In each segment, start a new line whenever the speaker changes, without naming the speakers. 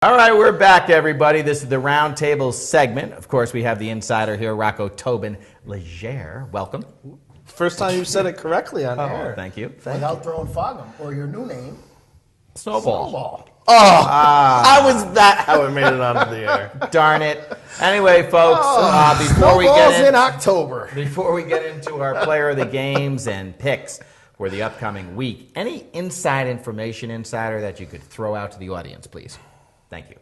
All right, we're back, everybody. This is the Roundtable segment. Of course, we have the insider here, Rocco Tobin Leger. Welcome.
First time you said it correctly on air.
Thank you.
Without throwing Fogum, or your new name,
Snowball.
I was that how it made it onto the air.
Darn it. Anyway, folks, before we get into our player of the games and picks for the upcoming week, any inside information, Insider, that you could throw out to the audience, please? Thank you.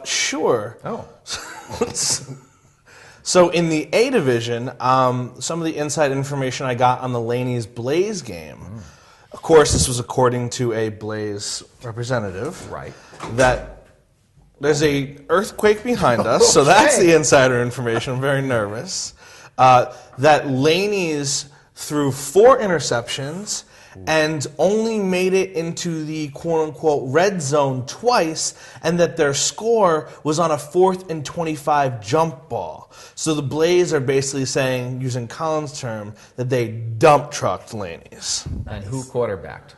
Sure.
Oh.
So in the A division, some of the inside information I got on the Lanies Blaze game. Of course, this was according to a Blaze representative.
Right.
That there's a earthquake behind us, so that's the insider information. I'm very nervous. That Lanies threw 4 interceptions and only made it into the quote-unquote red zone twice, and that their score was on a 4th and 25 jump ball. So the Blaze are basically saying, using Colin's term, that they dump trucked Lanies.
And who quarterbacked?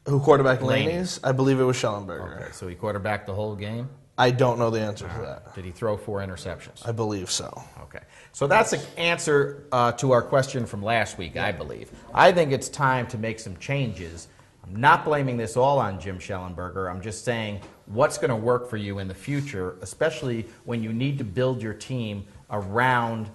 Who quarterbacked Lanies? I believe it was Schellenberger.
Okay, so he quarterbacked the whole game?
I don't know the answer to that.
Did he throw 4 interceptions?
I believe so.
Okay. So that's the answer to our question from last week, I believe. I think it's time to make some changes. I'm not blaming this all on Jim Schellenberger. I'm just saying what's going to work for you in the future, especially when you need to build your team around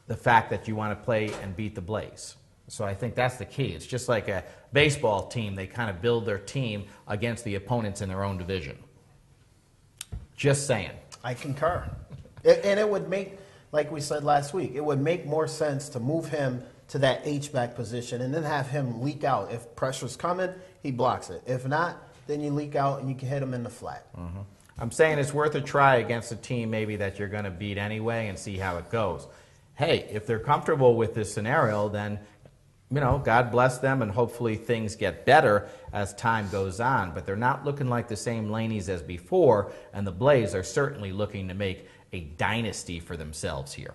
the fact that you want to play and beat the Blaze. So I think that's the key. It's just like a baseball team. They kind of build their team against the opponents in their own division. Just saying.
I concur. And it would make, like we said last week, it would make more sense to move him to that H-back position and then have him leak out. If pressure's coming, he blocks it. If not, then you leak out and you can hit him in the flat.
I'm saying it's worth a try against a team maybe that you're going to beat anyway and see how it goes. Hey, if they're comfortable with this scenario, then, you know, God bless them, and hopefully things get better as time goes on. But they're not looking like the same Lanies as before, and the Blaze are certainly looking to make a dynasty for themselves here.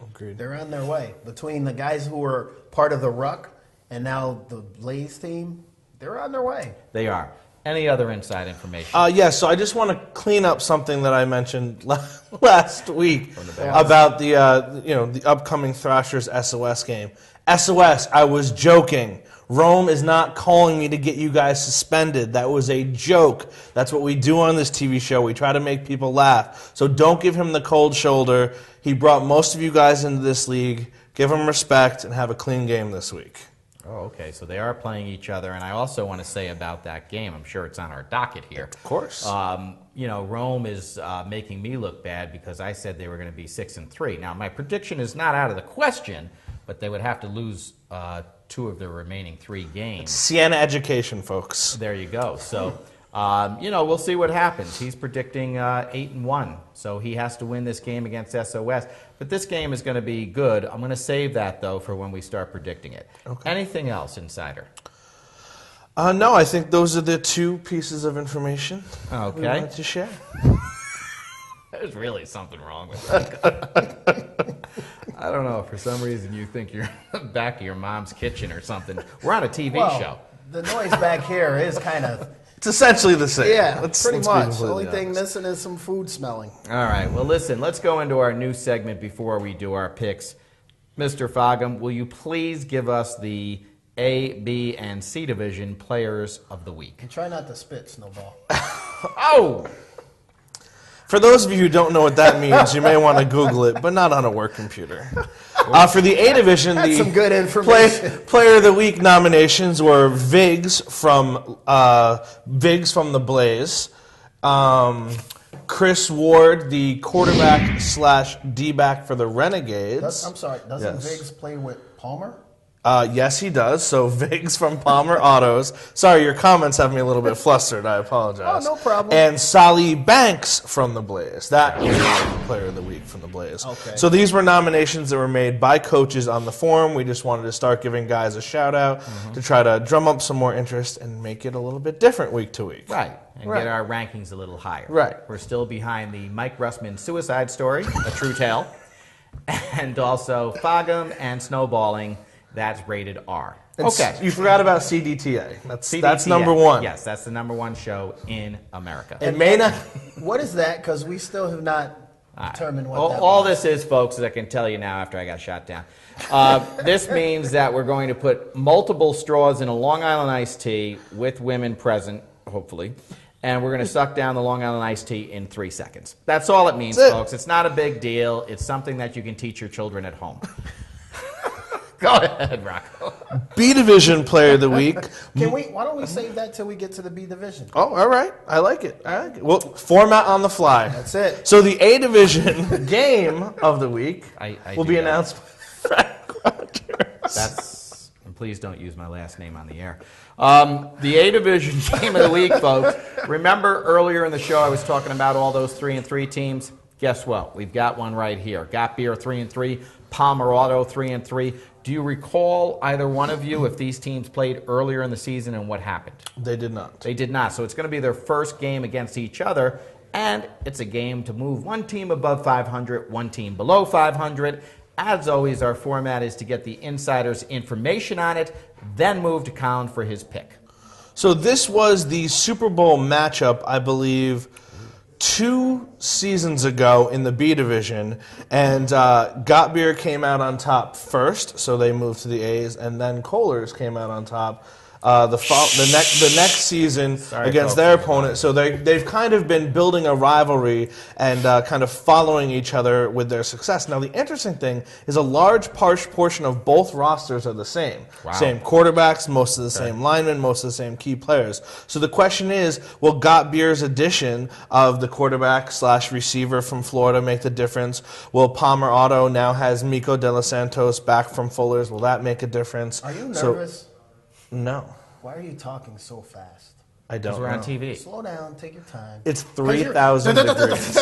Agreed.
They're on their way. Between the guys who were part of the Ruck and now the Blaze team, they're on their way.
They are. Any other inside information?
Yes, so I just want to clean up something that I mentioned last week about the the upcoming Thrashers SOS game. SOS, I was joking. Rome is not calling me to get you guys suspended. That was a joke. That's what we do on this TV show. We try to make people laugh. So don't give him the cold shoulder. He brought most of you guys into this league. Give him respect and have a clean game this week.
Oh, okay. So they are playing each other. And I also want to say about that game, I'm sure it's on our docket here.
Of course.
Rome is making me look bad because I said they were going to be 6-3. Now, my prediction is not out of the question, but they would have to lose 2 of their remaining 3 games.
It's Siena education, folks.
There you go. So, we'll see what happens. He's predicting 8-1, so he has to win this game against SOS. But this game is going to be good. I'm going to save that, though, for when we start predicting it. Okay. Anything else, Insider?
No, I think those are the 2 pieces of information we wanted to share.
There's really something wrong with that. I don't know. For some reason, you think you're in the back of your mom's kitchen or something. We're on a TV show.
The noise back here is kind of...
It's essentially the same.
Yeah, pretty much. The only thing missing is some food smelling.
All right. Well, listen, let's go into our new segment before we do our picks. Mr. Fogum, will you please give us the A, B, and C division players of the week?
And try not to spit, Snowball.
Oh!
For those of you who don't know what that means, you may want to Google it, but not on a work computer. For the A division,
That's some good information.
Player of the Week nominations were Viggs from the Blaze, Chris Ward, the quarterback / D-back for the Renegades.
I'm sorry, doesn't Viggs play with Palmer?
Yes, he does. So Viggs from Palmer Autos. Sorry, your comments have me a little bit flustered. I apologize.
Oh, no problem.
And Sally Banks from the Blaze. That was the Player of the Week from the Blaze.
Okay.
So these were nominations that were made by coaches on the forum. We just wanted to start giving guys a shout-out to try to drum up some more interest and make it a little bit different week to week.
Right. And get our rankings a little higher.
Right.
We're still behind the Mike Russman suicide story, a true tale, and also Fogum and snowballing That's rated R.
And
Okay.
You forgot about CDTA. That's
CDTA.
number one.
Yes, that's the number one show in America.
It may not.
What is that? Because we still have not determined what that
All
was.
this is, folks, is I can tell you now after I got shot down. This means that we're going to put multiple straws in a Long Island iced tea with women present, hopefully, and we're going to suck down the Long Island iced tea in 3 seconds. That's all it means, folks. It's not a big deal. It's something that you can teach your children at home. Go ahead, Rocco.
B Division Player of the Week.
Why don't we save that till we get to the B division?
Oh, all right. I like it. Well, format on the fly.
That's it.
So the A Division game of the week
I
will
do
be
that.
announced by Frank Rogers.
And please don't use my last name on the air. The A Division game of the week, folks. Remember earlier in the show I was talking about all those 3-3 teams? Guess what? We've got one right here. Got Beer 3-3, Palmer Auto 3-3. Do you recall, either one of you, if these teams played earlier in the season and what happened?
They did not.
They did not. So it's going to be their first game against each other, and it's a game to move one team above 500, one team below 500. As always, our format is to get the insiders' information on it, then move to Colin for his pick.
So this was the Super Bowl matchup, I believe, 2 seasons ago in the B Division, and Got Beer came out on top first, so they moved to the A's, and then Kohlers came out on top the next season against their opponent. So they've kind of been building a rivalry and kind of following each other with their success. Now, the interesting thing is a large portion of both rosters are the same.
Wow.
Same quarterbacks, most of the same linemen, most of the same key players. So the question is, will Got Beer's addition of the quarterback / receiver from Florida make the difference? Will Palmer Auto now has Miko De Los Santos back from Fuller's? Will that make a difference?
Are you nervous?
No.
Why are you talking so fast?
I don't
We're
know.
on TV.
Slow down. Take your time.
It's 3,000 degrees.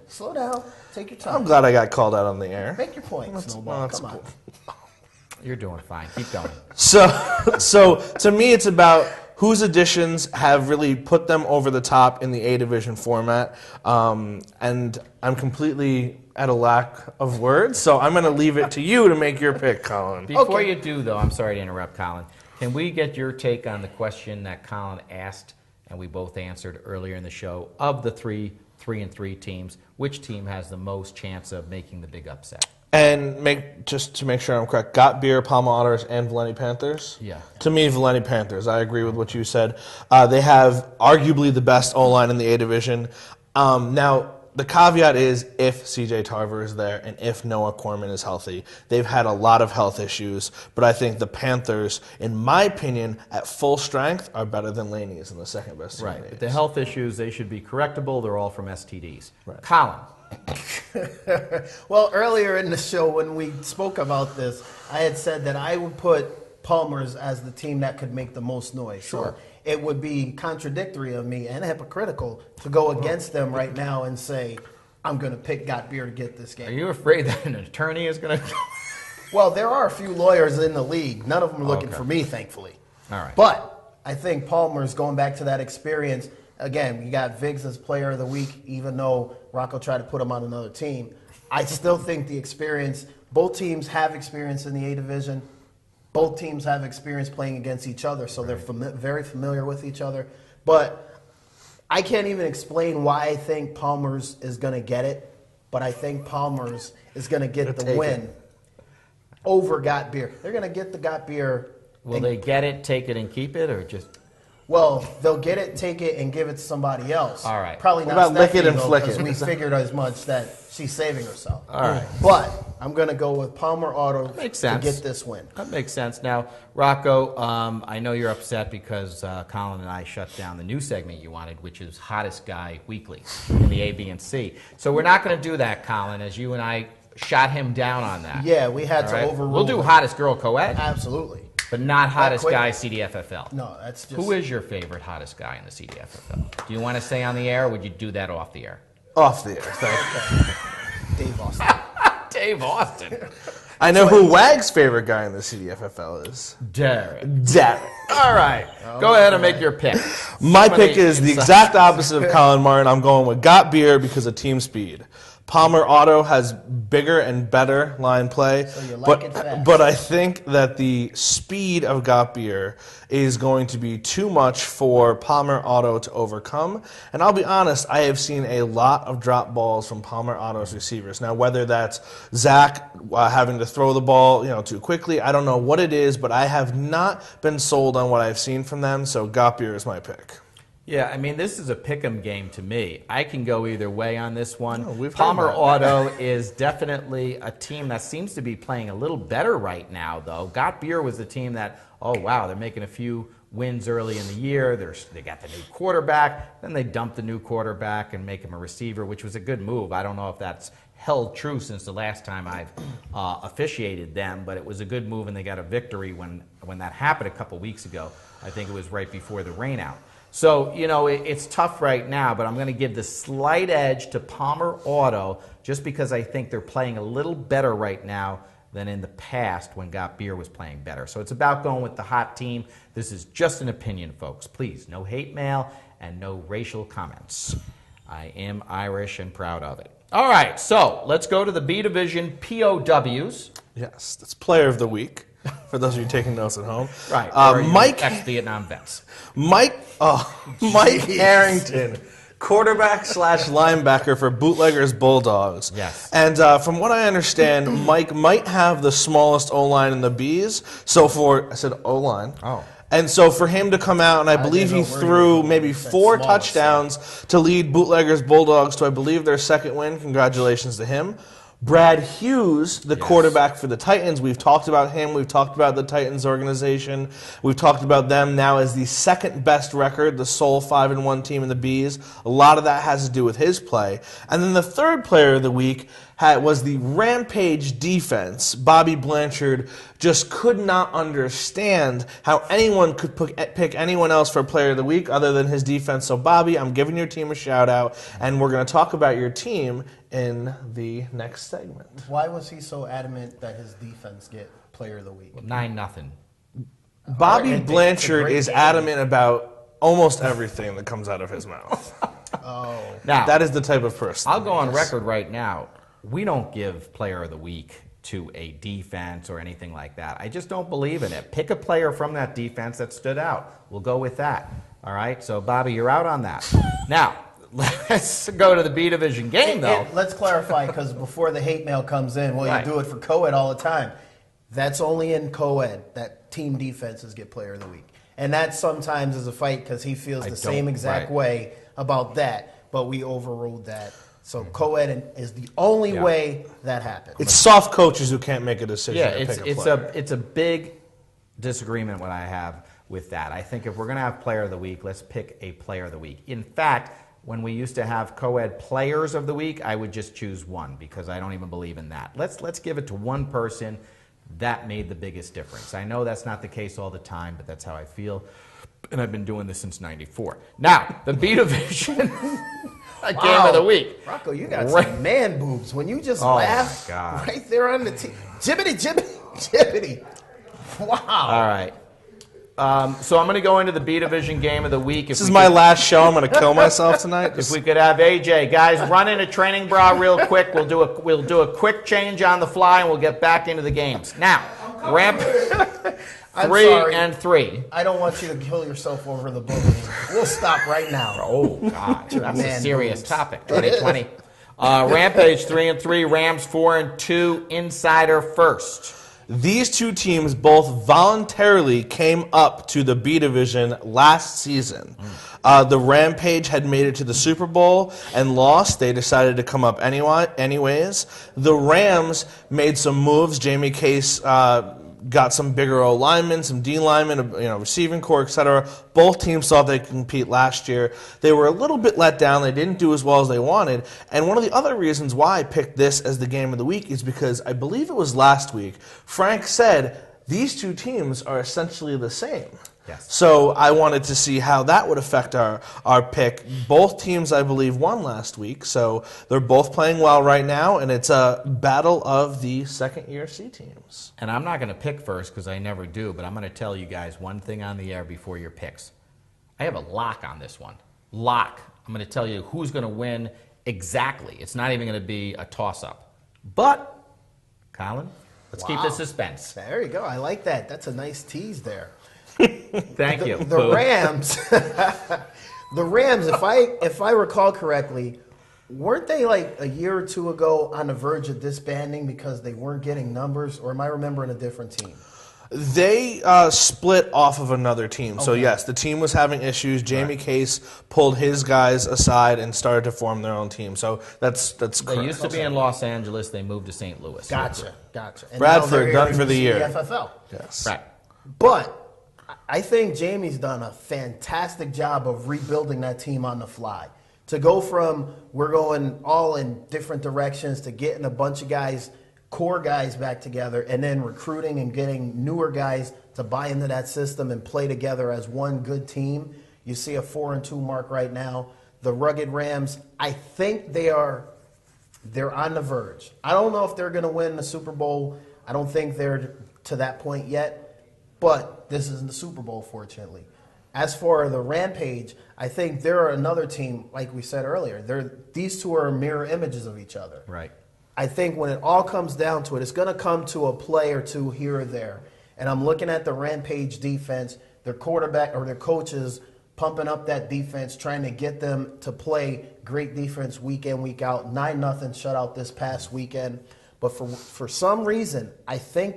Slow down. Take your
I'm
time.
glad I got called out on the air.
Make your point, Snowball.
that's
Come on.
You're doing fine. Keep going.
So to me, it's about whose additions have really put them over the top in the A Division format. And I'm completely at a lack of words, so I'm going to leave it to you to make your pick, Colin.
Before you do, though, I'm sorry to interrupt, Colin. Can we get your take on the question that Colin asked, and we both answered earlier in the show, of the 3-3 teams, which team has the most chance of making the big upset?
And just to make sure I'm correct, Got Beer, Palma Otters, and Valenti Panthers?
Yeah.
To me, Valenti Panthers. I agree with what you said. They have arguably the best O-line in the A Division. Now, the caveat is if CJ Tarver is there and if Noah Corman is healthy. They've had a lot of health issues, but I think the Panthers, in my opinion, at full strength, are better than Lanies in the second best team.
Right.
in the
But the
East.
health issues, they should be correctable. They're all from STDs.
Right.
Colin.
Well, earlier in the show when we spoke about this, I had said that I would put Palmer's as the team that could make the most noise.
Sure.
So it would be contradictory of me and hypocritical to go against them right now and say, I'm going to pick Got Beer to get this
Are
game.
you afraid that an attorney is going to...
Well, there are a few lawyers in the league. None of them are looking
Okay.
for me, thankfully.
All right.
But I think Palmer's going back to that experience. Again, you got Viggs as player of the week, even though Rocco tried to put him on another team. I still think the experience, both teams have experience in the A Division. Both teams have experience playing against each other, so they're very familiar with each other. But I can't even explain why I think Palmer's is going to get it, but I think Palmer's is going to get the win over Got Beer. They're going to get the Got Beer.
Will they get it, take it, and keep it, or just...
Well, they'll get it, take it, and give it to somebody else.
All right.
Probably
What
not
about lick it
Stephanie,
and
though,
flick it?
because we figured as much that she's saving herself.
All right.
But I'm going to go with Palmer Auto
Makes
to
sense.
get this win.
That makes sense. Now, Rocco, I know you're upset because Colin and I shut down the new segment you wanted, which is Hottest Guy Weekly in the A, B, and C. So we're not going to do that, Colin, as you and I shot him down on that.
Yeah, we had
All
to
right?
overrule.
We'll do
it.
Hottest Girl Co-ed,
Absolutely.
but not Hottest
quick?
Guy CDFFL.
No, that's just.
Who is your favorite hottest guy in the CDFFL? Do you want to say on the air, or would you do that off the air?
Off the air. Thank you.
Dave Austin.
Dave Austin.
I know who Wag's favorite guy in the CDFFL is.
Derek.
Derek.
All right. Go ahead and make your pick.
My
Somebody
pick is the
inside-
exact opposite of Colin Martin. I'm going with Got Beer because of team speed. Palmer Auto has bigger and better line play.
So you like it fast.
But I think that the speed of Gotbier is going to be too much for Palmer Auto to overcome. And I'll be honest, I have seen a lot of drop balls from Palmer Auto's receivers. Now, whether that's Zach having to throw the ball too quickly, I don't know what it is, but I have not been sold on what I've seen from them, so Gotbier is my pick.
Yeah, I mean, this is a pick'em game to me. I can go either way on this one.
We've heard
Palmer
that.
Auto is definitely a team that seems to be playing a little better right now, though. Gotbier was the team that, oh, wow, they're making a few wins early in the year. They got the new quarterback. Then they dump the new quarterback and make him a receiver, which was a good move. I don't know if that's held true since the last time I've officiated them, but it was a good move, and they got a victory when that happened a couple weeks ago. I think it was right before the rain out. So, it's tough right now, but I'm going to give the slight edge to Palmer Auto just because I think they're playing a little better right now than in the past when Gotbier was playing better. So it's about going with the hot team. This is just an opinion, folks. Please, no hate mail and no racial comments. I am Irish and proud of it. All right, so let's go to the B Division POWs.
Yes, that's Player of the Week. For those of you taking notes at home,
Right,
Mike
ex-Vietnam vets.
Mike Harrington, quarterback / linebacker for Bootleggers Bulldogs.
Yes.
And from what I understand, Mike might have the smallest O-line in the Bs. So I said O-line.
Oh.
And so for him to come out, and I believe he threw maybe 4 touchdowns to lead Bootleggers Bulldogs to, I believe, their second win. Congratulations to him. Brad Hughes, the quarterback for the Titans, we've talked about him. We've talked about the Titans organization. We've talked about them now as the second best record, the sole 5-1 team in the Bs. A lot of that has to do with his play. And then the third player of the week was the Rampage defense. Bobby Blanchard just could not understand how anyone could pick anyone else for player of the week other than his defense. So, Bobby, I'm giving your team a shout-out, and we're going to talk about your team in the next segment.
Why was he so adamant that his defense get player of the week?
9-0.
Bobby Blanchard is adamant about almost everything that comes out of his mouth.
Now,
That is the type of person.
I'll go on record right now. We don't give player of the week to a defense or anything like that. I just don't believe in it. Pick a player from that defense that stood out. We'll go with that. All right? So, Bobby, you're out on that. Now, let's go to the B Division game, though.
Let's clarify, because before the hate mail comes in, well,
Right.
you do it for co-ed all the time. That's only in co-ed that team defenses get player of the week. And that sometimes is a fight because he feels the same exact way about that, but we overruled that. So co-ed is the only way that happens.
It's soft coaches who can't make a decision.
Yeah,
to pick a
it's
player.
a big disagreement what I have with that. I think if we're going to have player of the week, let's pick a player of the week. In fact, when we used to have co-ed players of the week, I would just choose one because I don't even believe in that. Let's give it to one person. That made the biggest difference. I know that's not the case all the time, but that's how I feel. And I've been doing this since '94. Now, the B Division game of the week.
Rocco, you got some man boobs. When you just laugh
my God.
right there on the team. Jibbity. Wow.
All right. So I'm going to go into the B Division game of the week.
This is my last show. I'm going to kill myself tonight.
If we could have AJ, guys, run in a training bra real quick. We'll do a quick change on the fly, and we'll get back into the games. Now, ramp 3 and 3.
I don't want you to kill yourself over the bullying. We'll stop right now.
Oh God, that's a
Man
serious
boobs.
topic. 2020. Rampage 3 and 3. Rams 4 and 2. Insider first.
These two teams both voluntarily came up to the B Division last season. The Rampage had made it to the Super Bowl and lost. They decided to come up anyways. The Rams made some moves. Jamie Case got some bigger O linemen, some D linemen, receiving core, etc. Both teams thought they could compete last year. They were a little bit let down. They didn't do as well as they wanted. And one of the other reasons why I picked this as the game of the week is because I believe it was last week, Frank said these two teams are essentially the same.
Yes.
So I wanted to see how that would affect our pick. Both teams, I believe, won last week, so they're both playing well right now, and it's a battle of the second-year C teams.
And I'm not going to pick first because I never do, but I'm going to tell you guys one thing on the air before your picks. I have a lock on this one. Lock. I'm going to tell you who's going to win Exactly. It's not even going to be a toss-up. But, Colin, let's keep the suspense.
There you go. I like that. That's a nice tease there.
Thank you.
The Rams, the Rams, if I recall correctly, weren't they like a year or two ago on the verge of disbanding because they weren't getting numbers? Or am I remembering a different team?
They split off of another team. So, yes, the team was having issues. Jamie Case pulled his guys aside and started to form their own team. So, that's correct.
They used to be in Los Angeles. They moved to St. Louis.
Gotcha. And
Bradford,
now
done for the year.
CFFL.
Yes.
Right.
But I think Jamie's done a fantastic job of rebuilding that team on the fly. To go from we're going all in different directions to getting a bunch of guys, core guys back together, and then recruiting and getting newer guys to buy into that system and play together as one good team. You see a 4-2 mark right now. The Rugged Rams, I think they're on the verge. I don't know if they're going to win the Super Bowl. I don't think they're to that point yet, but this isn't the Super Bowl, fortunately. As for the Rampage, I think they're another team, like we said earlier. These two are mirror images of each other.
Right.
I think when it all comes down to it, it's going to come to a play or two here or there. And I'm looking at the Rampage defense, their quarterback or their coaches pumping up that defense, trying to get them to play great defense week in, week out. 9-0 shutout this past weekend. But for some reason, I think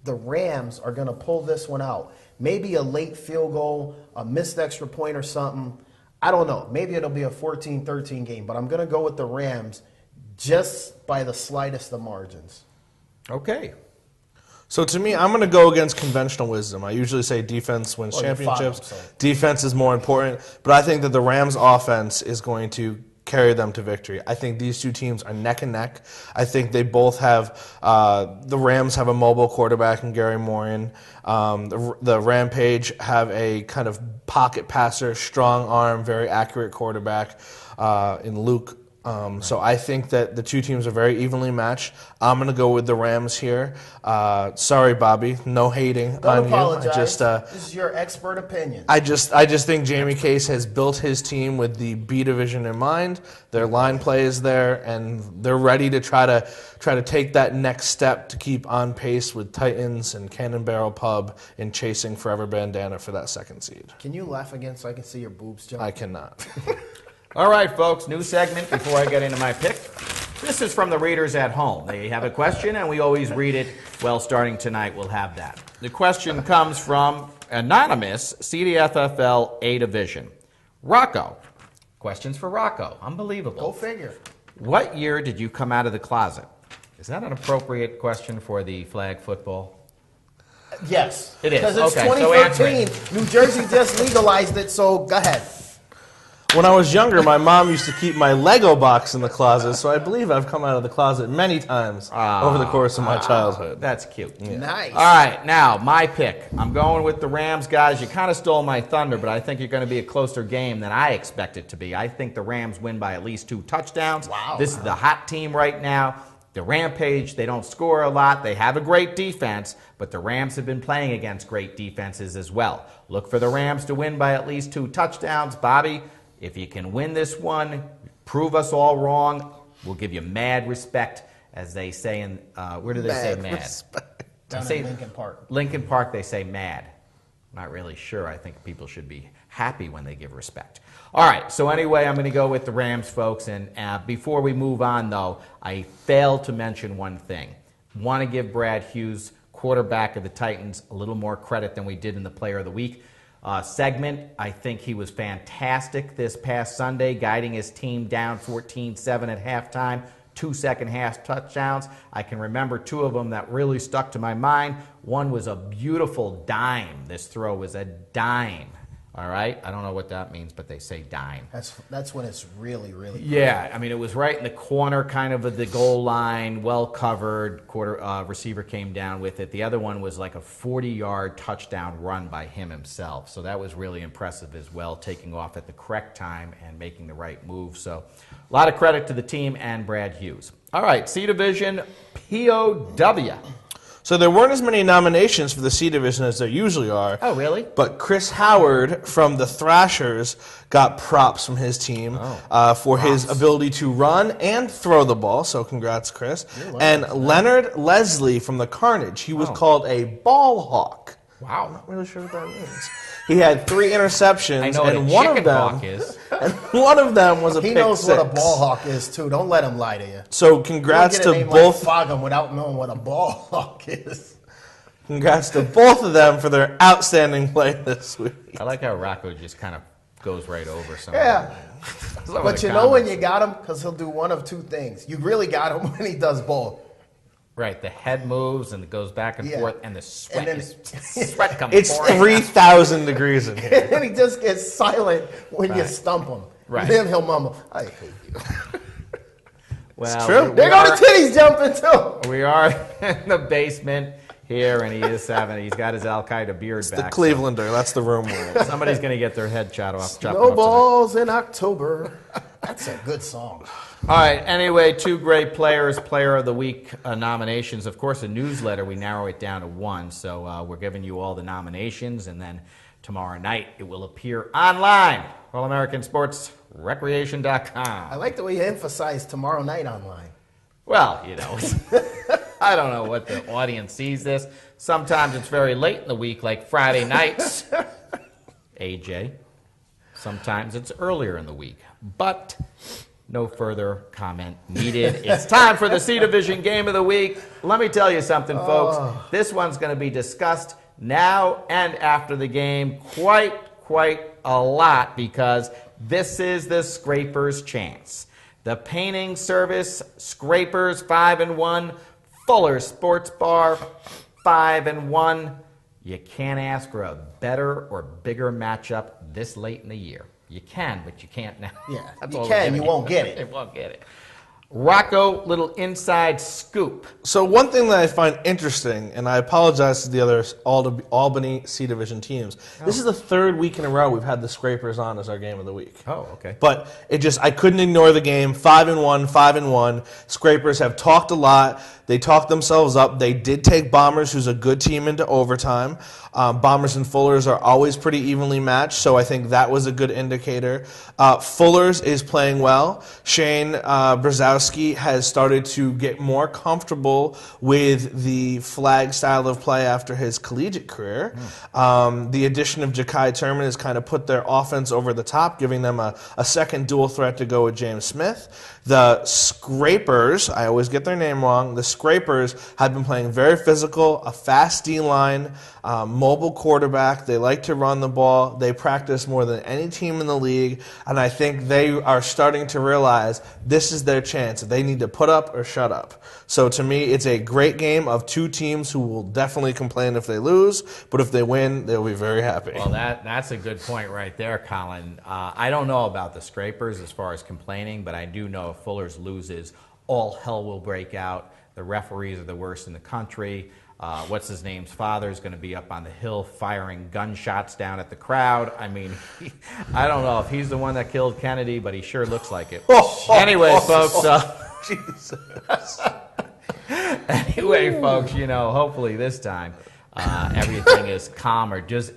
the Rams are going to pull this one out. Maybe a late field goal, a missed extra point or something. I don't know. Maybe it'll be a 14-13 game. But I'm going to go with the Rams just by the slightest of margins.
Okay.
So to me, I'm going to go against conventional wisdom. I usually say defense wins championships. Defense is more important. But I think that the Rams' offense is going to carry them to victory. I think these two teams are neck and neck. I think they both have the Rams have a mobile quarterback in Gary Morin. The Rampage have a kind of pocket passer, strong arm, very accurate quarterback in Luke. So I think that the two teams are very evenly matched. I'm going to go with the Rams here. Sorry, Bobby, no hating
Don't
on
apologize.
you.
This is your expert opinion.
I just think Jamie Case has built his team with the B division in mind. Their line play is there, and they're ready to try to take that next step to keep on pace with Titans and Cannon Barrel Pub in chasing Forever Bandana for that second seed.
Can you laugh again so I can see your boobs, John?
I cannot.
All right, folks, new segment before I get into my pick. This is from the readers at home. They have a question, and we always read it. Well, starting tonight, we'll have that. The question comes from Anonymous, CDFFL A Division. Rocco. Questions for Rocco. Unbelievable.
Go figure.
What year did you come out of the closet? Is that an appropriate question for the flag football?
Yes.
It is.
Because it's
Okay, so answer
2013. New Jersey just legalized it, so go ahead.
When I was younger, my mom used to keep my Lego box in the closet, so I believe I've come out of the closet many times over the course of my childhood.
That's cute.
Yeah.
Nice.
All right, now, my pick. I'm going with the Rams, guys. You kind of stole my thunder, but I think you're going to be a closer game than I expect it to be. I think the Rams win by at least 2 touchdowns.
Wow.
This is the hot team right now. The Rampage, they don't score a lot. They have a great defense, but the Rams have been playing against great defenses as well. Look for the Rams to win by at least 2 touchdowns. Bobby, if you can win this one, prove us all wrong, we'll give you mad respect, as they say in, where do they say mad?
Down
Say
in Lincoln Park.
Lincoln Park, they say mad. Not really sure. I think people should be happy when they give respect. All right, so anyway, I'm going to go with the Rams, folks. And before we move on, though, I failed to mention one thing. Want to give Brad Hughes, quarterback of the Titans, a little more credit than we did in the Player of the Week segment. I think he was fantastic this past Sunday, guiding his team down 14-7 at halftime, 2 second-half touchdowns. I can remember 2 of them that really stuck to my mind. One was a beautiful dime. This throw was a dime. All right? I don't know what that means, but they say dime.
That's when it's really, really good.
Yeah, I mean, it was right in the corner kind of the goal line, well covered. Receiver came down with it. The other one was like a 40-yard touchdown run by him himself. So that was really impressive as well, taking off at the correct time and making the right move. So a lot of credit to the team and Brad Hughes. All right, C Division, POW.
So there weren't as many nominations for the C division as there usually are.
Oh, really?
But Chris Howard from the Thrashers got props from his team for his ability to run and throw the ball. So congrats, Chris. And Leonard Leslie from the Carnage. He was called a ball hawk.
Wow.
I'm not really sure what that means. He had 3 interceptions,
I know what
and
a
one
chicken
of them
hawk is.
and one of them was a
He
pick
knows what a
6.
ball hawk is, too. Don't let him lie to you.
So congrats
You don't get a
to
name
both.
like Fogham without knowing what a ball hawk is.
Congrats to both of them for their outstanding play this week.
I like how Rocco just kind of goes right over some.
Yeah.
Some of
But
the
you know when
comments.
you got him? Because he'll do one of 2 things. You really got him when he does both.
Right, the head moves and it goes back and
Yeah.
forth, and the sweat,
And then-
sweat comes
It's
pouring.
3,000 degrees in here.
And he just gets silent when you
Right.
stump him.
Right.
Then he'll mumble, I hate you.
Well,
true.
There go the titties jumping, too.
We are in the basement here, and he's got his Al Qaeda beard
The
back.
Clevelander, that's the room we're in.
Somebody's going to get their head chopped off.
Snowballs in October. That's a good song.
All right. Anyway, 2 great players, Player of the Week nominations. Of course, a newsletter, we narrow it down to 1. So we're giving you all the nominations, and then tomorrow night it will appear online. AllAmericanSportsRecreation.com.
I like the way you emphasize tomorrow night online.
Well, you know, I don't know what the audience sees this. Sometimes it's very late in the week, like Friday nights. AJ. Sometimes it's earlier in the week. But no further comment needed. It's time for the C Division Game of the Week. Let me tell you something, folks. This one's going to be discussed now and after the game quite a lot because this is the Scrapers' chance. The painting service, Scrapers 5-1, Fuller Sports Bar 5-1. You can't ask for a better or bigger matchup this late in the year. You can, but you can't now.
Yeah,
That's
you
all we're
can,
giving
you won't get it.
You won't get it. Rocco, little inside scoop.
So one thing that I find interesting, and I apologize to the other Albany C Division teams, this is the 3rd week in a row we've had the Scrapers on as our game of the week.
Oh, okay.
But I couldn't ignore the game. 5-1, 5-1. Scrapers have talked a lot. They talked themselves up. They did take Bombers, who's a good team, into overtime. Bombers and Fullers are always pretty evenly matched, so I think that was a good indicator. Fullers is playing well. Shane Brzezowski has started to get more comfortable with the flag style of play after his collegiate career. The addition of Ja'Kai Turman has kind of put their offense over the top, giving them a second dual threat to go with James Smith. The Scrapers, I always get their name wrong, the Scrapers have been playing very physical, a fast D-line, mobile quarterback. They like to run the ball. They practice more than any team in the league, and I think they are starting to realize this is their chance. They need to put up or shut up. So to me, it's a great game of 2 teams who will definitely complain if they lose, but if they win, they'll be very happy.
Well, that's a good point right there, Colin. I don't know about the Scrapers as far as complaining, but I do know if Fullers loses, all hell will break out. The referees are the worst in the country. What's his name's father is going to be up on the hill firing gunshots down at the crowd. I mean, I don't know if he's the one that killed Kennedy, but he sure looks like it. Anyway, folks.
Jesus.
Anyway, folks, hopefully this time everything is calmer. Does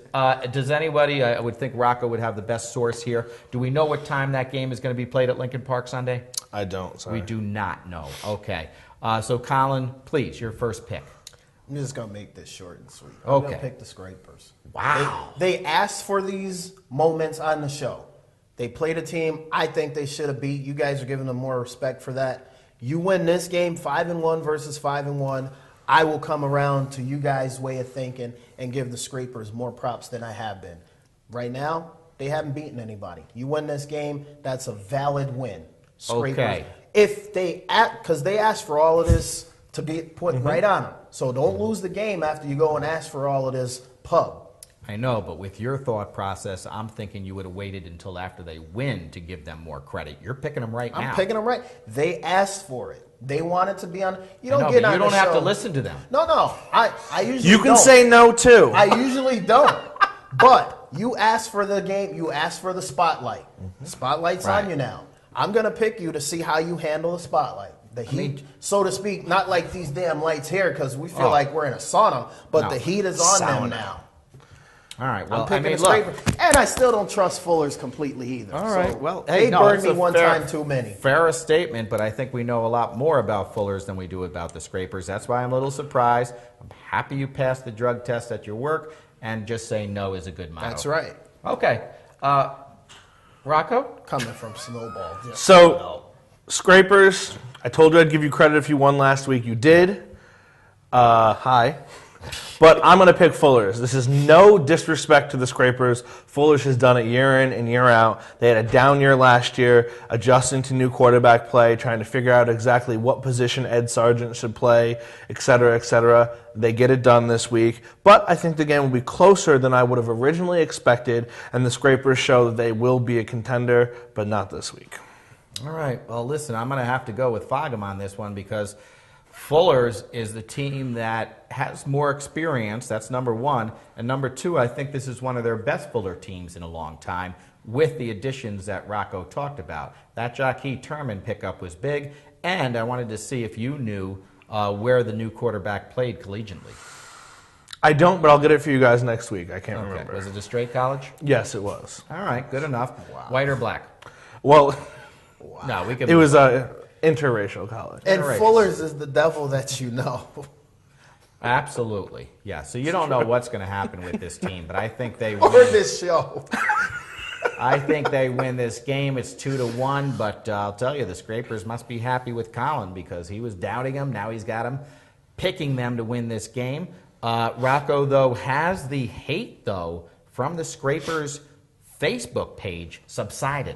anybody, I would think Rocco would have the best source here. Do we know what time that game is going to be played at Lincoln Park Sunday?
I don't, sorry.
We do not know. Okay. So, Colin, please, your first pick.
I'm just going to make this short and sweet. I'm
Okay.
going to pick the Scrapers.
Wow.
They asked for these moments on the show. They played a team I think they should have beat. You guys are giving them more respect for that. You win this game 5-1 versus 5-1. I will come around to you guys' way of thinking and give the Scrapers more props than I have been. Right now, they haven't beaten anybody. You win this game, that's a valid win. Scrapers.
Okay.
If they because they asked for all of this to be put right on them. So don't lose the game after you go and ask for all of this pub.
I know, but with your thought process, I'm thinking you would have waited until after they win to give them more credit. You're picking them right now.
I'm picking them right. They asked for it. They wanted to be on. You
I
don't
know,
get
but
on
you don't
the
have
show.
to listen to them.
No. I usually
You can
don't.
say no, too.
I usually don't. But you asked for the game. You asked for the spotlight. Spotlight's
Right.
on you now. I'm going to pick you to see how you handle the spotlight. the heat, so to speak, not like these damn lights here because we feel like we're in a sauna, but the heat is on them now.
All right, well,
I'm picking a
look.
scraper. And I still don't trust Fuller's completely either.
All right,
so
well,
they
no,
burned
it's
me
a
one time too many.
Fair statement, but I think we know a lot more about Fullers than we do about the Scrapers. That's why I'm a little surprised. I'm happy you passed the drug test at your work, and just saying no is a good motto.
That's right.
Okay. Rocco?
Coming from Snowball.
So, Scrapers, I told you I'd give you credit if you won last week. You did. Hi. But I'm going to pick Fuller's. This is no disrespect to the Scrapers. Fuller's has done it year in and year out. They had a down year last year, adjusting to new quarterback play, trying to figure out exactly what position Ed Sgt should play, et cetera, et cetera. They get it done this week. But I think the game will be closer than I would have originally expected, and the Scrapers show that they will be a contender, but not this week.
All right. Well, listen, I'm going to have to go with Fogham on this one because Fuller's is the team that has more experience. That's number one. And number two, I think this is one of their best Fuller teams in a long time with the additions that Rocco talked about. That Jockey Terman pickup was big, and I wanted to see if you knew where the new quarterback played collegiately.
I don't, but I'll get it for you guys next week. I can't remember.
Was it a straight college?
Yes, it was.
All right, good enough. Wow. White or black?
Well,
no, we could.
It was a interracial college.
And Fuller's is the devil that you know.
Absolutely. Yeah, so you don't know what's going to happen with this team, but I think they
or
win.
this show.
I think they win this game. It's 2-1, but I'll tell you, the Scrapers must be happy with Colin because he was doubting them. Now he's got them, picking them to win this game. Rocco, though, has the hate, though, from the Scrapers' Facebook page subsided.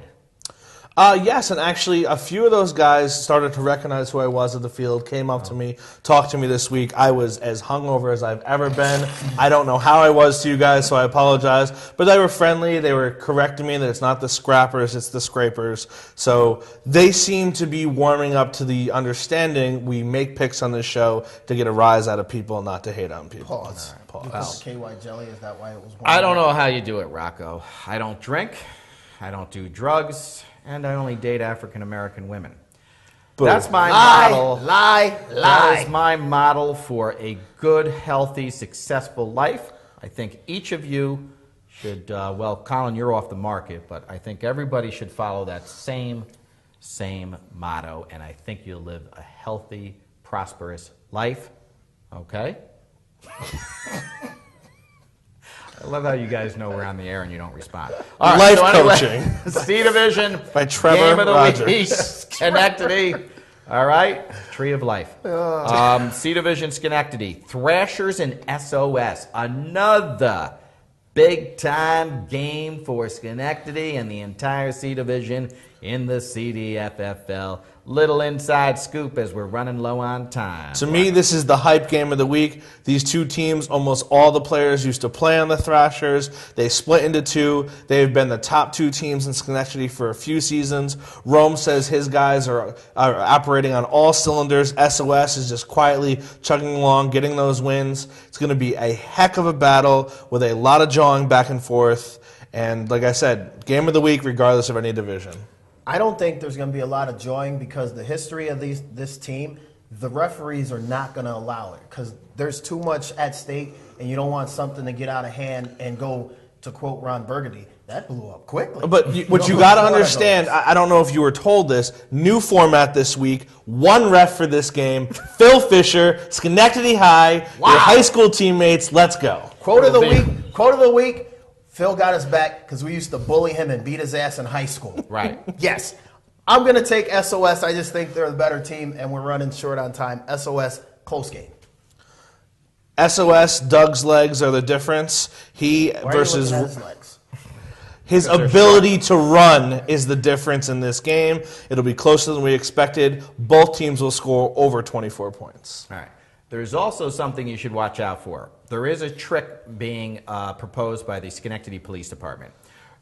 Yes, and actually a few of those guys started to recognize who I was at the field, came up to me, talked to me this week. I was as hungover as I've ever been. I don't know how I was to you guys, so I apologize. But they were friendly. They were correcting me that it's not the Scrappers, it's the Scrapers. So they seem to be warming up to the understanding we make picks on this show to get a rise out of people, not to hate on people.
Pause.
Pause.
Well, KY jelly, is that why it was?
I don't know how you do it, Rocco. I don't drink. I don't do drugs. And I only date African-American women.
Boom.
That's my model.
Lie.
That is my model for a good, healthy, successful life. I think each of you should, well, Colin, you're off the market, but I think everybody should follow that same motto, and I think you'll live a healthy, prosperous life. Okay? I love how you guys know we're on the air and you don't respond. All right,
Life coaching.
C Division
By Trevor
Game of the
Rogers.
Week, Schenectady. All right, Tree of Life. C Division Schenectady, Thrashers and SOS. Another big-time game for Schenectady and the entire C Division in the CDFFL. Little inside scoop as we're running low on time.
To me, this is the hype game of the week. These two teams, almost all the players used to play on the Thrashers. They split into two. They've been the top two teams in Schenectady for a few seasons. Rome says his guys are operating on all cylinders. SOS is just quietly chugging along, getting those wins. It's going to be a heck of a battle with a lot of jawing back and forth. And like I said, game of the week regardless of any division.
I don't think there's going to be a lot of joying because the history of this team, the referees are not going to allow it because there's too much at stake and you don't want something to get out of hand and go, to quote Ron Burgundy, that blew up quickly.
But what you got to understand, I don't know if you were told this, new format this week, one ref for this game, Phil Fisher, Schenectady High,
Wow.
your high school teammates, let's go.
Quote of the week, Phil got us back because we used to bully him and beat his ass in high school.
Right.
Yes. I'm going to take SOS. I just think they're the better team, and we're running short on time. SOS, close game.
SOS, Doug's legs are the difference. He
Why
versus
are you looking at his legs?
his ability to run is the difference in this game. It'll be closer than we expected. Both teams will score over 24 points.
All right. There's also something you should watch out for. There is a trick being proposed by the Schenectady Police Department.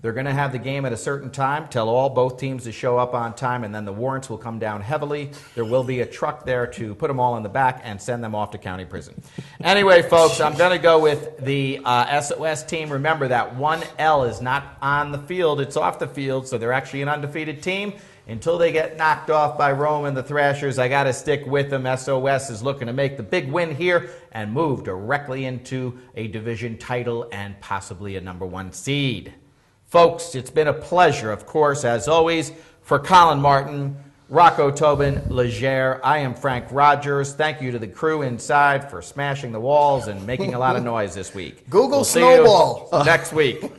They're going to have the game at a certain time, tell both teams to show up on time, and then the warrants will come down heavily. There will be a truck there to put them all in the back and send them off to county prison. Anyway, folks, I'm going to go with the SOS team. Remember that 1L is not on the field. It's off the field, so they're actually an undefeated team. Until they get knocked off by Rome and the Thrashers, I got to stick with them. SOS is looking to make the big win here and move directly into a division title and possibly a #1 seed. Folks, it's been a pleasure, of course, as always, for Colin Martin, Rocco Tobin, Legere. I am Frank Rogers. Thank you to the crew inside for smashing the walls and making a lot of noise this week.
Google
We'll see
Snowball.
you next week.